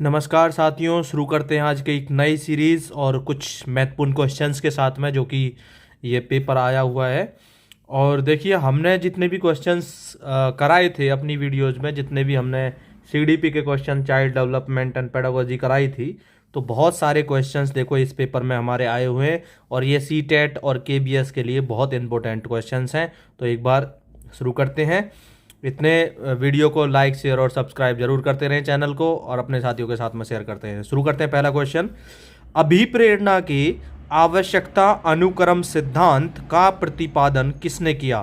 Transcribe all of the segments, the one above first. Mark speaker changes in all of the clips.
Speaker 1: नमस्कार साथियों, शुरू करते हैं आज के एक नई सीरीज़ और कुछ महत्वपूर्ण क्वेश्चंस के साथ में, जो कि ये पेपर आया हुआ है। और देखिए, हमने जितने भी क्वेश्चंस कराए थे अपनी वीडियोज़ में, जितने भी हमने सीडीपी के question, child development and pedagogy कराई थी, तो बहुत सारे क्वेश्चंस देखो इस पेपर में हमारे आए हुए हैं। और ये सीटेट और केबीएस के लिए बहुत इंपॉर्टेंट क्वेश्चंस हैं। तो एक बार शुरू करते हैं। इतने वीडियो को लाइक, शेयर और सब्सक्राइब जरूर करते रहें चैनल को, और अपने साथियों के साथ में शेयर करते हैं। शुरू करते हैं। पहला क्वेश्चन, अभिप्रेरणा की आवश्यकता अनुक्रम सिद्धांत का प्रतिपादन किसने किया?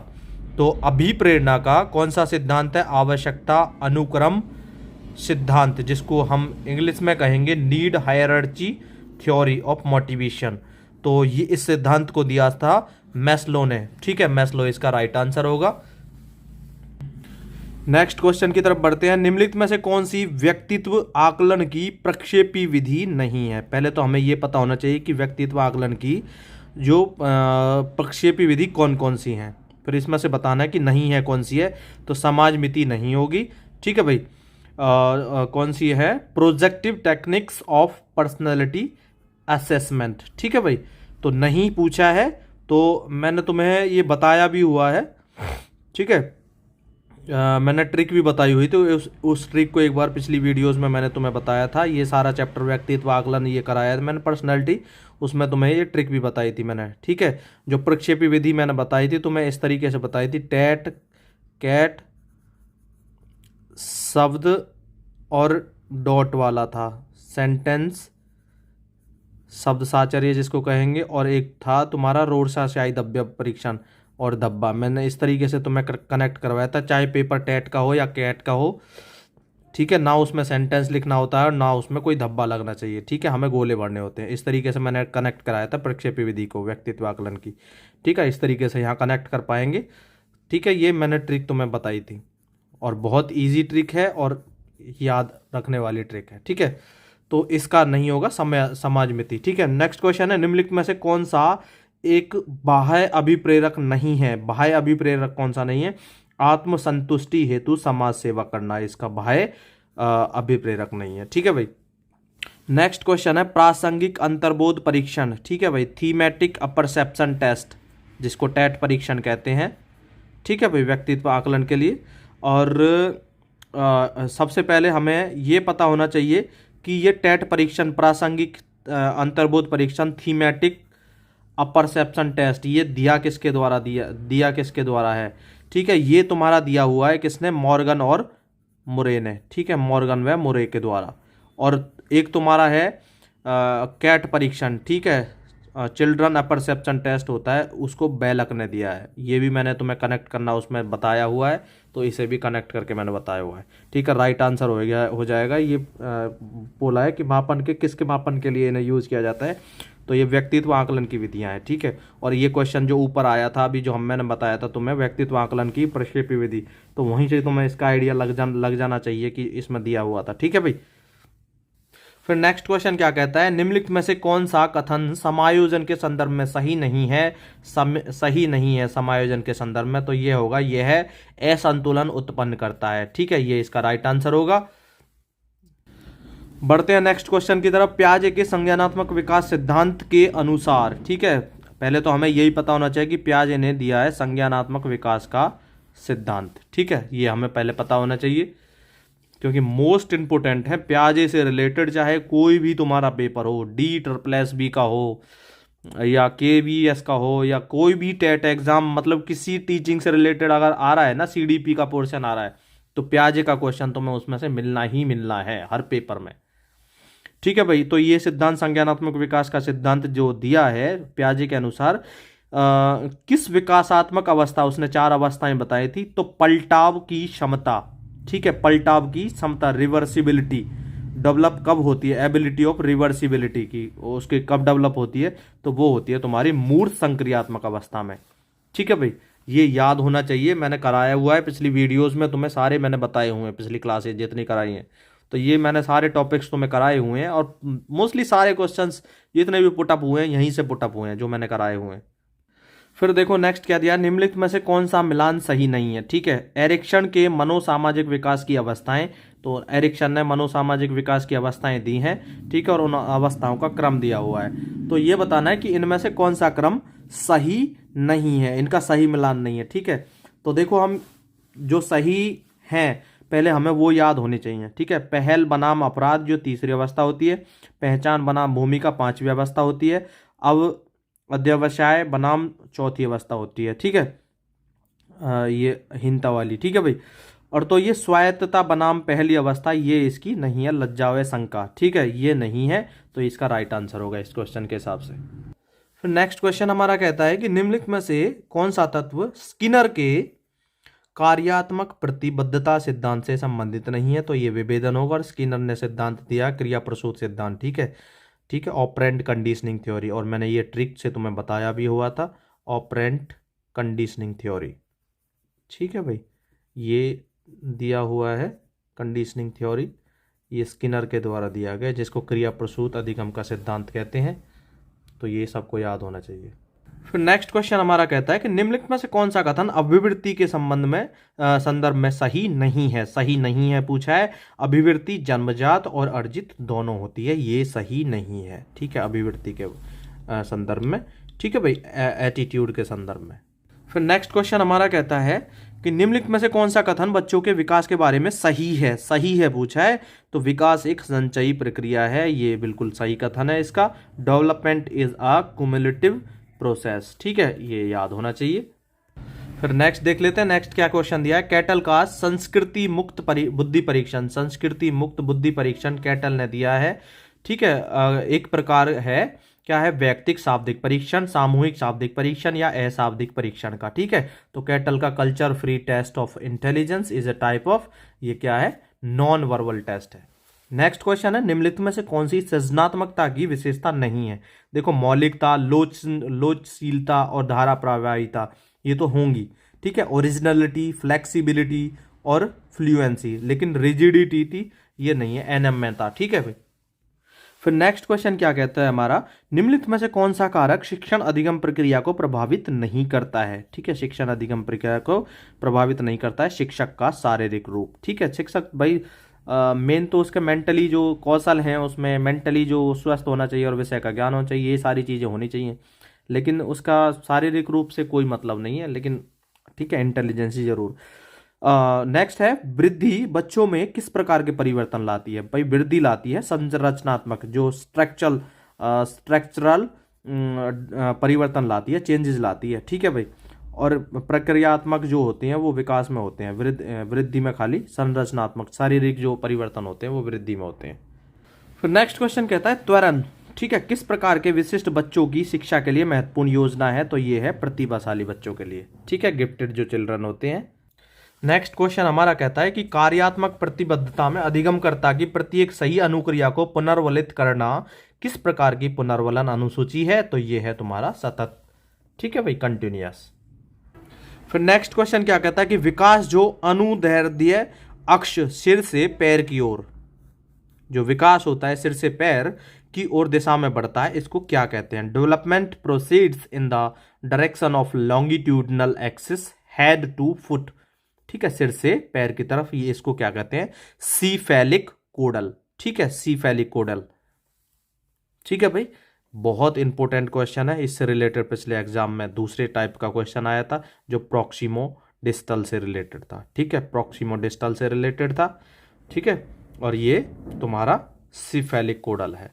Speaker 1: तो अभिप्रेरणा का कौन सा सिद्धांत है? आवश्यकता अनुक्रम सिद्धांत, जिसको हम इंग्लिश में कहेंगे need hierarchy theory of motivation. तो ये इस सिद्धांत को दिया था मैस्लो ने। ठीक है, मैस्लो इसका राइट आंसर होगा। नेक्स्ट क्वेश्चन की तरफ बढ़ते हैं। निम्नलिखित में से कौन सी व्यक्तित्व आकलन की प्रक्षेपी विधि नहीं है? पहले तो हमें यह पता होना चाहिए कि व्यक्तित्व आकलन की जो प्रक्षेपी विधि कौन कौन सी हैं, फिर इसमें से बताना है कि नहीं है कौन सी है। तो समाज मिति नहीं होगी। ठीक है भाई। कौन सी है? Projective techniques of personality assessment. ठीक है भाई, तो नहीं पूछा है, तो मैंने तुम्हें ये बताया भी हुआ है। ठीक है, मैंने ट्रिक भी बताई हुई, तो उस ट्रिक को एक बार पिछली वीडियोस में मैंने तुम्हें बताया था। ये सारा चैप्टर व्यक्तित्व आकलन ये कराया था मैंने, पर्सनैलिटी, उसमें तुम्हें ये ट्रिक भी बताई थी मैंने। ठीक है, जो प्रक्षेपी विधि मैंने बताई थी तुम्हें इस तरीके से बताई थी, टैट कैट शब्द और डॉट वाला था, सेंटेंस शब्द साचर्य जिसको कहेंगे, और एक था तुम्हारा रोरसा शाही दब्य परीक्षण और धब्बा। मैंने इस तरीके से तुम्हें कनेक्ट करवाया था, चाहे पेपर टेट का हो या कैट का हो। ठीक है, ना उसमें सेंटेंस लिखना होता है, ना उसमें कोई धब्बा लगना चाहिए। ठीक है, हमें गोले भरने होते हैं। इस तरीके से मैंने कनेक्ट कराया था प्रक्षेपी विधि को व्यक्तित्व आकलन की। ठीक है, इस तरीके से यहाँ कनेक्ट कर पाएंगे। ठीक है, ये मैंने ट्रिक तुम्हें बताई थी, और बहुत ईजी ट्रिक है और याद रखने वाली ट्रिक है। ठीक है, तो इसका नहीं होगा समाज मिति। ठीक है, नेक्स्ट क्वेश्चन है, निम्नलिखित में से कौन सा एक बाह्य अभिप्रेरक नहीं है? बाह्य अभिप्रेरक कौन सा नहीं है? आत्मसंतुष्टि हेतु समाज सेवा करना, इसका बाह्य अभिप्रेरक नहीं है। ठीक है भाई। नेक्स्ट क्वेश्चन है, प्रासंगिक अंतर्बोध परीक्षण। ठीक है भाई, थीमेटिक अपरसेप्शन टेस्ट, जिसको टैट परीक्षण कहते हैं। ठीक है भाई, व्यक्तित्व आकलन के लिए। और सबसे पहले हमें ये पता होना चाहिए कि ये टैट परीक्षण, प्रासंगिक अंतर्बोध परीक्षण, थीमेटिक अपरसेप्शन टेस्ट, ये दिया किसके द्वारा दिया किसके द्वारा है? ठीक है, ये तुम्हारा दिया हुआ है किसने? मॉर्गन और मुरे ने। ठीक है, मॉर्गन व मुरे के द्वारा। और एक तुम्हारा है कैट परीक्षण। ठीक है, चिल्ड्रन अपरसेप्शन टेस्ट होता है, उसको बेलक ने दिया है। ये भी मैंने तुम्हें कनेक्ट करना उसमें बताया हुआ है, तो इसे भी कनेक्ट करके मैंने बताया हुआ है। ठीक है, राइट आंसर हो जाएगा। ये बोला है कि मापन के किसके मापन के लिए इन्हें यूज़ किया जाता है, तो ये व्यक्तित्व आकलन की विधियां हैं। ठीक है, और ये क्वेश्चन जो ऊपर आया था अभी, जो मैंने बताया था तुम्हें व्यक्तित्व आकलन की प्रक्षेपी विधि, तो वहीं से तुम्हें इसका आइडिया लग जाना चाहिए कि इसमें दिया हुआ था। ठीक है भाई। फिर नेक्स्ट क्वेश्चन क्या कहता है, निम्नलिखित में से कौन सा कथन समायोजन के संदर्भ में सही नहीं है? सही नहीं है समायोजन के संदर्भ में, तो ये होगा, यह है असंतुलन उत्पन्न करता है। ठीक है, ये इसका राइट आंसर होगा। बढ़ते हैं नेक्स्ट क्वेश्चन की तरफ। पियाजे के संज्ञानात्मक विकास सिद्धांत के अनुसार, ठीक है, पहले तो हमें यही पता होना चाहिए कि पियाजे ने दिया है संज्ञानात्मक विकास का सिद्धांत। ठीक है, ये हमें पहले पता होना चाहिए, क्योंकि मोस्ट इंपोर्टेंट है। पियाजे से रिलेटेड चाहे कोई भी तुम्हारा पेपर हो, DSSB का हो या KVS का हो या कोई भी टेट एग्जाम, मतलब किसी टीचिंग से रिलेटेड अगर आ रहा है ना, CDP का पोर्शन आ रहा है, तो पियाजे का क्वेश्चन तुम्हें उसमें से मिलना ही मिलना है हर पेपर में। ठीक है भाई, तो ये सिद्धांत संज्ञानात्मक विकास का सिद्धांत जो दिया है पियाजे के अनुसार, किस विकासात्मक अवस्था, उसने 4 अवस्थाएं बताई थी, तो पलटाव की क्षमता। ठीक है, पलटाव की क्षमता, रिवर्सिबिलिटी डेवलप कब होती है? एबिलिटी ऑफ रिवर्सिबिलिटी की उसके कब डेवलप होती है? तो वो होती है तुम्हारी मूर्त संक्रियात्मक अवस्था में। ठीक है भाई, ये याद होना चाहिए, मैंने कराया हुआ है पिछली वीडियोस में तुम्हें, सारे मैंने बताए हुए हैं, पिछली क्लासेज जितनी कराई हैं, तो ये मैंने सारे टॉपिक्स तुम्हें कराए हुए हैं, और मोस्टली सारे क्वेश्चंस जितने भी पुटअप हुए हैं यहीं से पुटअप हुए हैं जो मैंने कराए हुए हैं। फिर देखो नेक्स्ट क्या दिया, निम्नलिखित में से कौन सा मिलान सही नहीं है? ठीक है, एरिक्सन के मनोसामाजिक विकास की अवस्थाएं तो एरिक्सन ने मनोसामाजिक विकास की अवस्थाएं दी हैं, ठीक है, और उन अवस्थाओं का क्रम दिया हुआ है। तो ये बताना है कि इनमें से कौन सा क्रम सही नहीं है, इनका सही मिलान नहीं है, ठीक है। तो देखो, हम जो सही हैं पहले हमें वो याद होने चाहिए, ठीक है। पहल बनाम अपराध जो तीसरी अवस्था होती है, पहचान बनाम भूमिका पांचवी अवस्था होती है, अब अध्यवसाय बनाम चौथी अवस्था होती है, ठीक है, ये हिंता वाली, ठीक है भाई। और तो ये स्वायत्तता बनाम पहली अवस्था, ये इसकी नहीं है, लज्जा व शंका, ठीक है, ये नहीं है, तो इसका राइट आंसर होगा इस क्वेश्चन के हिसाब से। फिर नेक्स्ट क्वेश्चन हमारा कहता है कि निम्नलिखित में से कौन सा तत्व स्किनर के कार्यात्मक प्रतिबद्धता सिद्धांत से संबंधित नहीं है, तो ये विभेदन होगा। और स्किनर ने सिद्धांत दिया क्रिया प्रसूत सिद्धांत, ठीक है, ठीक है, ऑपरेंट कंडीशनिंग थ्योरी, और मैंने ये ट्रिक से तुम्हें बताया भी हुआ था, ऑपरेंट कंडीशनिंग थ्योरी, ठीक है भाई, ये दिया हुआ है कंडीशनिंग थ्योरी, ये स्किनर के द्वारा दिया गया, जिसको क्रिया प्रसूत अधिगम का सिद्धांत कहते हैं। तो ये सबको याद होना चाहिए। फिर नेक्स्ट क्वेश्चन हमारा कहता है कि निम्नलिखित में से कौन सा कथन अभिवृत्ति के संबंध में संदर्भ में सही नहीं है। सही नहीं है पूछा है। अभिवृत्ति जन्मजात और अर्जित दोनों होती है, ये सही नहीं है, ठीक है, अभिवृत्ति के संदर्भ में, ठीक है भाई, एटीट्यूड के संदर्भ में। फिर नेक्स्ट क्वेश्चन हमारा कहता है कि निम्नलिखित में से कौन सा कथन बच्चों के विकास के बारे में सही है। सही है पूछा है, तो विकास एक संचयी प्रक्रिया है, ये बिल्कुल सही कथन है इसका। Development is a cumulative process, ठीक है, ये याद होना चाहिए। फिर नेक्स्ट देख लेते हैं, नेक्स्ट क्या क्वेश्चन दिया है। कैटल का संस्कृति मुक्त बुद्धि परीक्षण, संस्कृति मुक्त बुद्धि परीक्षण कैटल ने दिया है, ठीक है। एक प्रकार है, क्या है, व्यक्तिक शाब्दिक परीक्षण, सामूहिक शाब्दिक परीक्षण या अशाब्दिक परीक्षण का, ठीक है। तो कैटल का culture free test of intelligence is a type of, ये क्या है, नॉन वर्बल टेस्ट है। नेक्स्ट क्वेश्चन है, निम्नलिखित में से कौन सी सृजनात्मकता की विशेषता नहीं है। देखो, मौलिकता, लोचशीलता और धारा प्रवाहिता ये तो होंगी, ठीक है, ओरिजिनलिटी, फ्लेक्सिबिलिटी और फ्लुएंसी, लेकिन रिजिडिटी ये नहीं है, अनम्यता, ठीक है भाई। फिर नेक्स्ट क्वेश्चन क्या कहता है हमारा, निम्नलिखित में से कौन सा कारक शिक्षण अधिगम प्रक्रिया को प्रभावित नहीं करता है, ठीक है, शिक्षण अधिगम प्रक्रिया को प्रभावित नहीं करता है। शिक्षक का शारीरिक रूप, ठीक है, शिक्षक भाई मेन तो उसके मेंटली जो कौशल हैं, उसमें मेंटली जो स्वस्थ होना चाहिए और विषय का ज्ञान होना चाहिए, ये सारी चीज़ें होनी चाहिए, लेकिन उसका शारीरिक रूप से कोई मतलब नहीं है, लेकिन ठीक है, इंटेलिजेंसी जरूर। नेक्स्ट है, वृद्धि बच्चों में किस प्रकार के परिवर्तन लाती है। भाई वृद्धि लाती है संरचनात्मक, जो स्ट्रक्चरल परिवर्तन लाती है, चेंजेस लाती है, ठीक है भाई। और प्रक्रियात्मक जो होते हैं वो विकास में होते हैं, वृद्धि में खाली संरचनात्मक शारीरिक जो परिवर्तन होते हैं वो वृद्धि में होते हैं। फिर नेक्स्ट क्वेश्चन कहता है त्वरण, ठीक है, किस प्रकार के विशिष्ट बच्चों की शिक्षा के लिए महत्वपूर्ण योजना है, तो ये है प्रतिभाशाली बच्चों के लिए, ठीक है, गिफ्टेड जो चिल्ड्रन होते हैं। नेक्स्ट क्वेश्चन हमारा कहता है कि कार्यात्मक प्रतिबद्धता में अधिगमकर्ता की प्रत्येक सही अनुक्रिया को पुनर्वलित करना किस प्रकार की पुनर्वलन अनुसूची है, तो ये है तुम्हारा सतत, ठीक है भाई, कंटिन्यूअस। फिर नेक्स्ट क्वेश्चन क्या कहता है कि विकास जो अनुदैर्ध्य अक्ष सिर से पैर की ओर, जो विकास होता है सिर से पैर की ओर दिशा में बढ़ता है, इसको क्या कहते हैं। Development proceeds in the direction of longitudinal axis head to foot, ठीक है, सिर से पैर की तरफ, ये इसको क्या कहते हैं, सीफेलिक कोडल, ठीक है, सीफेलिक कोडल, ठीक है भाई। बहुत इंपॉर्टेंट क्वेश्चन है, इससे रिलेटेड पिछले एग्जाम में दूसरे टाइप का क्वेश्चन आया था जो प्रॉक्सिमो डिस्टल से रिलेटेड था, ठीक है, प्रॉक्सिमो डिस्टल से रिलेटेड था, ठीक है, और ये तुम्हारा सीफेलिक कोडल है।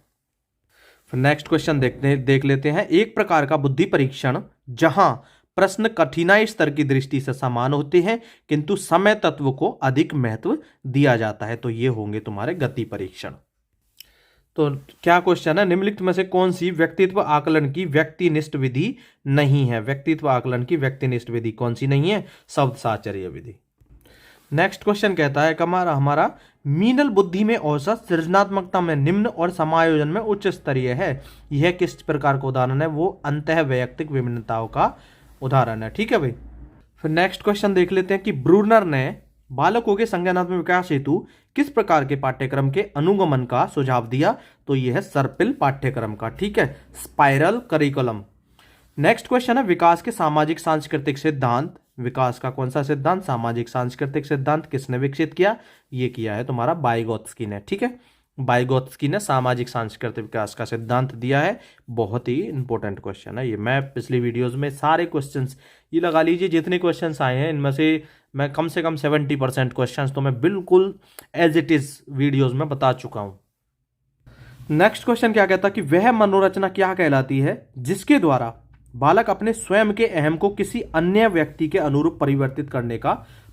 Speaker 1: फिर नेक्स्ट क्वेश्चन देख लेते हैं। एक प्रकार का बुद्धि परीक्षण जहां प्रश्न कठिनाई स्तर की दृष्टि से समान होते हैं किंतु समय तत्व को अधिक महत्व दिया जाता है, तो ये होंगे तुम्हारे गति परीक्षण। तो क्या क्वेश्चन है, निम्नलिखित में से कौन सी व्यक्तित्व आकलन की व्यक्तिनिष्ठ विधि नहीं है। व्यक्तित्व आकलन की व्यक्तिनिष्ठ विधि कौन सी नहीं है, शब्द साचर्य विधि। नेक्स्ट क्वेश्चन कहता है हमारा मीनल बुद्धि में औसत, सृजनात्मकता में निम्न और समायोजन में उच्च स्तरीय है, यह किस प्रकार का उदाहरण है, वो अंतः वैयक्तिक विभिन्नताओं का उदाहरण है, ठीक है भाई। फिर नेक्स्ट क्वेश्चन देख लेते हैं कि ब्रूनर ने बालकों के संज्ञानात्मक विकास हेतु किस प्रकार के पाठ्यक्रम के अनुगमन का सुझाव दिया, तो यह है सर्पिल पाठ्यक्रम का, ठीक है, स्पाइरल करिकुलम। नेक्स्ट क्वेश्चन है विकास के सामाजिक सांस्कृतिक सिद्धांत विकास का कौन सा सिद्धांत? सामाजिक सांस्कृतिक सिद्धांत। किसने विकसित किया? ये किया है तुम्हारा वाइगोत्स्की ने। ठीक है, वाइगोत्स्की ने सामाजिक सांस्कृतिक विकास का सिद्धांत दिया है। बहुत ही इंपॉर्टेंट क्वेश्चन है ये। मैं पिछली वीडियोस में सारे क्वेश्चंस, ये लगा लीजिए जितने क्वेश्चंस आए हैं इनमें से मैं कम से कम 70% क्वेश्चंस तो मैं बिल्कुल एज इट इज वीडियोस में बता चुका हूं। नेक्स्ट क्वेश्चन क्या कहता है कि वह मनोरचना क्या कहलाती है जिसके द्वारा बालक अपने स्वयं के अहम को किसी अन्य व्यक्ति के अनुरूप परिवर्तित करने का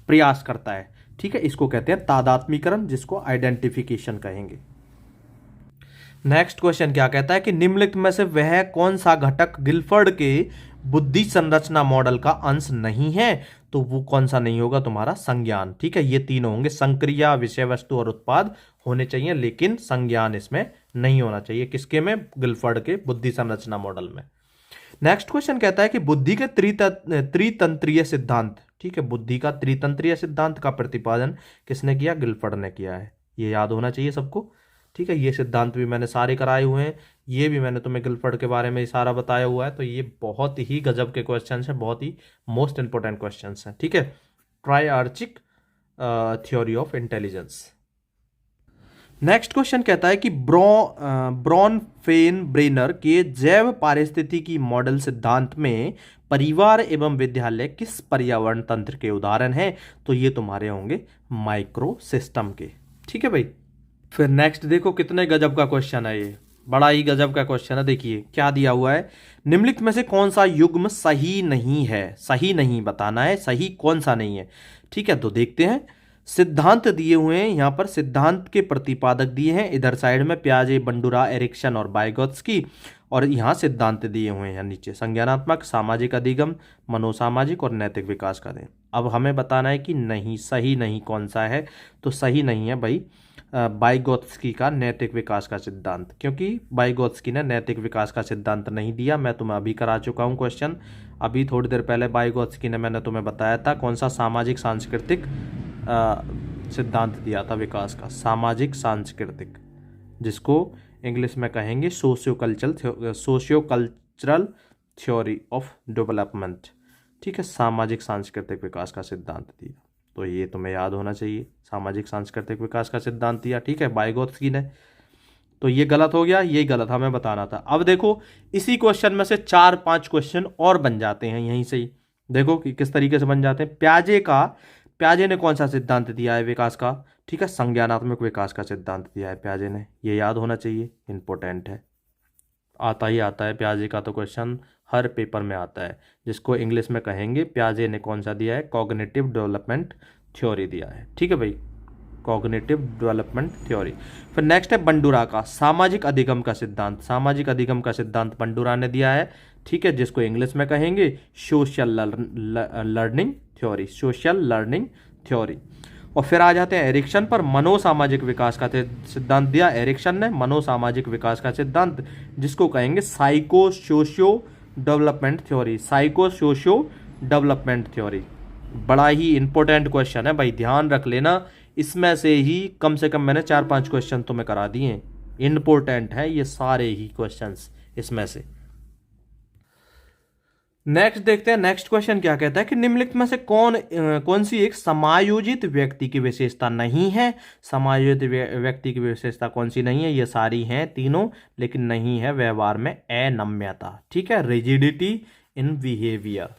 Speaker 1: प्रयास करता है? ठीक है, इसको कहते हैं तादात्मीकरण, जिसको आइडेंटिफिकेशन कहेंगे। नेक्स्ट क्वेश्चन क्या कहता है कि निम्नलिखित में से वह कौन सा घटक गिलफर्ड के बुद्धि संरचना मॉडल का अंश नहीं है? तो वो कौन सा नहीं होगा? तुम्हारा संज्ञान। ठीक है, ये तीनों होंगे, संक्रिया, विषय वस्तु और उत्पाद होने चाहिए, लेकिन संज्ञान इसमें नहीं होना चाहिए। किसके में? गिलफर्ड के बुद्धि संरचना मॉडल में। नेक्स्ट क्वेश्चन कहता है कि बुद्धि के त्रितंत्रीय सिद्धांत, ठीक है, बुद्धि का त्रितंत्रीय सिद्धांत का प्रतिपादन किसने किया? गिलफर्ड ने किया है। ये याद होना चाहिए सबको। ठीक है, ये सिद्धांत भी मैंने सारे कराए हुए हैं, ये भी मैंने तुम्हें गिलफर्ड के बारे में सारा बताया हुआ है। तो ये बहुत ही गजब के क्वेश्चन हैं, बहुत ही मोस्ट इंपोर्टेंट क्वेश्चन हैं। ठीक है, triarchic theory of intelligence. Next question कहता है कि ब्रॉनफेनब्रेनर के जैव पारिस्थितिकी मॉडल सिद्धांत में परिवार एवं विद्यालय किस पर्यावरण तंत्र के उदाहरण हैं? तो ये तुम्हारे होंगे माइक्रो सिस्टम के। ठीक है भाई, फिर नेक्स्ट देखो कितने गजब का क्वेश्चन है ये, बड़ा ही गजब का क्वेश्चन है। देखिए क्या दिया हुआ है, निम्नलिखित में से कौन सा युग्म सही नहीं है? सही नहीं बताना है, सही कौन सा नहीं है। ठीक है, तो देखते हैं। सिद्धांत दिए हुए हैं यहाँ पर, सिद्धांत के प्रतिपादक दिए हैं इधर साइड में, पियाजे, बंडुरा, एरिक्सन और वाइगोत्स्की, और यहाँ सिद्धांत दिए हुए हैं नीचे, संज्ञानात्मक, सामाजिक अधिगम, मनोसामाजिक और नैतिक विकास का दें। अब हमें बताना है कि नहीं, सही नहीं कौन सा है। तो सही नहीं है भाई वाइगोत्स्की का नैतिक विकास का सिद्धांत, क्योंकि वाइगोत्स्की ने नैतिक विकास का सिद्धांत नहीं दिया। मैं तुम्हें अभी करा चुका हूँ क्वेश्चन, अभी थोड़ी देर पहले वाइगोत्स्की ने, मैंने तुम्हें बताया था कौन सा सामाजिक सांस्कृतिक सिद्धांत दिया था विकास का, सामाजिक सांस्कृतिक, जिसको इंग्लिश में कहेंगे socio cultural theory of development. ठीक है, सामाजिक सांस्कृतिक विकास का सिद्धांत दिया। तो ये तुम्हें याद होना चाहिए, सामाजिक सांस्कृतिक विकास का सिद्धांत दिया। ठीक है, वाइगोत्स्की ने। तो ये गलत हो गया, ये गलत हमें बताना था। अब देखो इसी क्वेश्चन में से 4-5 क्वेश्चन और बन जाते हैं यहीं से ही। देखो कि किस तरीके से बन जाते हैं। प्याजे ने कौन सा सिद्धांत दिया है विकास का? ठीक है, संज्ञानात्मक विकास का सिद्धांत दिया है प्याजे ने। ये याद होना चाहिए, इंपॉर्टेंट है, आता ही आता है प्याजे का तो क्वेश्चन हर पेपर में आता है, जिसको इंग्लिश में कहेंगे प्याजे ने कौन सा दिया है? कॉग्निटिव डेवलपमेंट थ्योरी दिया है। ठीक है भाई, कॉग्निटिव डेवलपमेंट थ्योरी। फिर नेक्स्ट है बंडुरा का सामाजिक अधिगम का सिद्धांत। सामाजिक अधिगम का सिद्धांत बंडुरा ने दिया है। ठीक है, जिसको इंग्लिश में कहेंगे social learning theory, social learning theory. और फिर आ जाते हैं एरिक्सन पर, मनोसामाजिक विकास का सिद्धांत दिया एरिक्सन ने, मनोसामाजिक विकास का सिद्धांत, जिसको कहेंगे psycho socio development theory, psycho socio development theory. बड़ा ही इंपॉर्टेंट क्वेश्चन है भाई, ध्यान रख लेना। इसमें से ही कम से कम मैंने 4-5 क्वेश्चन तुम्हें करा दिए, इंपॉर्टेंट है ये सारे ही क्वेश्चंस इसमें से। नेक्स्ट देखते हैं, नेक्स्ट क्वेश्चन क्या कहता है कि निम्नलिखित में से कौन सी एक समायोजित व्यक्ति की विशेषता नहीं है? समायोजित व्यक्ति की विशेषता कौन सी नहीं है? ये सारी हैं तीनों, लेकिन नहीं है व्यवहार में अनम्यता। ठीक है, rigidity in behaviour.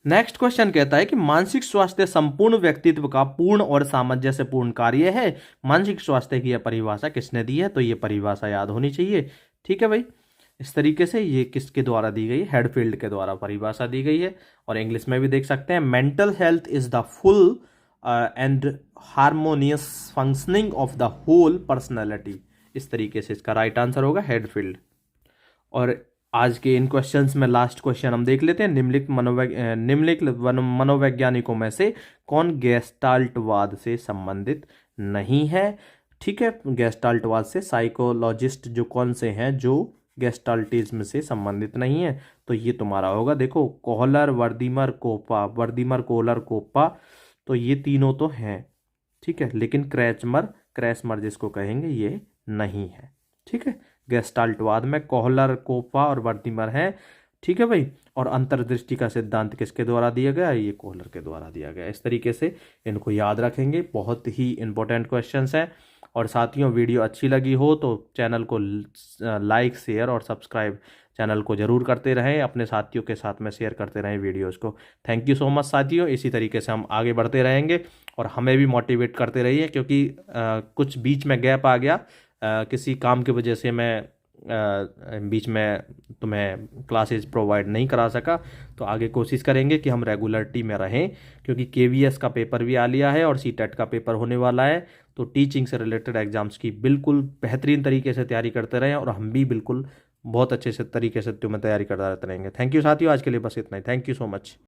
Speaker 1: Next question कहता है कि मानसिक स्वास्थ्य संपूर्ण व्यक्तित्व का पूर्ण और सामंजस्यपूर्ण कार्य है। मानसिक स्वास्थ्य की यह परिभाषा किसने दी है? तो ये परिभाषा याद होनी चाहिए। ठीक है भाई, इस तरीके से ये किसके द्वारा दी गई? हेडफील्ड के द्वारा परिभाषा दी गई है। और इंग्लिश में भी देख सकते हैं, mental health is the full and harmonious functioning of the whole personality. इस तरीके से इसका राइट आंसर होगा हेडफील्ड। और आज के इन क्वेश्चंस में लास्ट क्वेश्चन हम देख लेते हैं, निम्नलिखित मनोवैज्ञानिकों में से कौन गेस्टाल्टवाद से संबंधित नहीं है? ठीक है, गेस्टाल्टवाद से साइकोलॉजिस्ट जो कौन से हैं जो गेस्टाल्टिज्म से संबंधित नहीं है? तो ये तुम्हारा होगा, देखो कोहलर, वर्दीमर, कोप्पा, तो ये तीनों तो हैं। ठीक है, लेकिन क्रैसमर जिसको कहेंगे ये नहीं है। ठीक है, गेस्टाल्टवाद में कोहलर, कोप्पा और वर्दीमर हैं। ठीक है भाई। और अंतर्दृष्टि का सिद्धांत किसके द्वारा दिया गया है? ये कोहलर के द्वारा दिया गया है। इस तरीके से इनको याद रखेंगे, बहुत ही इंपॉर्टेंट क्वेश्चंस हैं। और साथियों, वीडियो अच्छी लगी हो तो चैनल को लाइक, शेयर और सब्सक्राइब चैनल को जरूर करते रहें, अपने साथियों के साथ में शेयर करते रहें वीडियोस को। थैंक यू सो मच साथियों। इसी तरीके से हम आगे बढ़ते रहेंगे और हमें भी मोटिवेट करते रहिए, क्योंकि कुछ बीच में गैप आ गया, किसी काम की वजह से मैं बीच में तुम्हें क्लासेस प्रोवाइड नहीं करा सका। तो आगे कोशिश करेंगे कि हम रेगुलरिटी में रहें, क्योंकि केवीएस का पेपर भी आ लिया है और सीटेट का पेपर होने वाला है। तो टीचिंग से रिलेटेड एग्जाम्स की बिल्कुल बेहतरीन तरीके से तैयारी करते रहें, और हम भी बिल्कुल बहुत अच्छे से तरीके से तुम्हें तैयारी करते रहेंगे। थैंक यू साथियों, आज के लिए बस इतना ही। Thank you so much.